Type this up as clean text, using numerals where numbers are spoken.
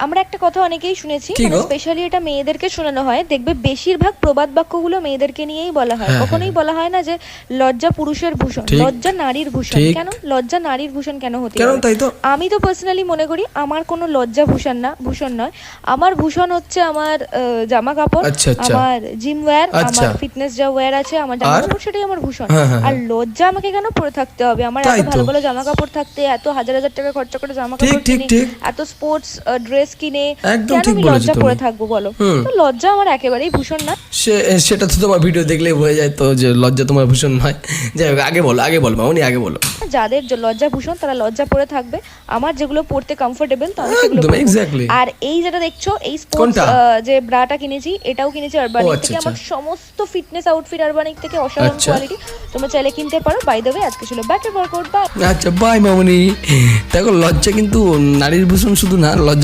আমরা একটা কথা অনেকেই শুনেছি, মানে স্পেশালি এটা মেয়েদেরকে শোনানো হয়, দেখবে বেশিরভাগ প্রবাদ বাক্যগুলো মেয়েদেরকে নিয়েই বলা হয়। কখনোই বলা হয় না যে লজ্জা পুরুষের ভূষণ, লজ্জা নারীর ভূষণ। কেন লজ্জা নারীর ভূষণ কেন হতে পারে? আমি তো পার্সোনালি মনে করি আমার কোনো লজ্জা ভূষণ নয়। আমার ভূষণ হচ্ছে আমার জামা কাপড়, আমার জিম ওয়্যার, আমার ফিটনেস যা ওয়্যার আছে, আমার জামা কাপড়, সেটাই আমার ভূষণ। আর লজ্জা আমাকে কেন পরে থাকতে হবে? আমার এত ভালো ভালো জামা কাপড় থাকতে, এত হাজার হাজার টাকা খরচা করে জামা কাপড় কিনে, এত স্পোর্টস ড্রেস কিনে, কেন আমি লজ্জা পরে থাকবো বলো? তো লজ্জা আমার একেবারেই ভূষণ না। সেটা তো তোমার ভিডিও দেখলেই বোঝা যায় তো যে লজ্জা তোমার ভূষণ নয়। যাই হোক, আগে বলো মামনি, আগে বলো। যাদের লজ্জা ভূষণ তারা লজ্জা পরে থাকবে। আমার যেগুলো পরতে কমফোর্টেবল তো আমি সেগুলো পরবো। আর এই যেটা দেখছো, এই স্পোর্টস যে ব্রাটা কিনেছি, এটাও কিনেছি আরবানিক থেকে। আমার সমস্ত ফিটনেস আউটফিট আরবানিক থেকে, অসাধারণ কোয়ালিটি। তোমরা চাইলে কিনতে পারো। বাই দ্য ওয়ে, আজকে ছিল ব্যাকের ওয়ার্কআউট। বাই। আচ্ছা, বাই মামনি। দেখো, লজ্জা কিন্তু নারীর ভূষণ শুধু না, লজ্জা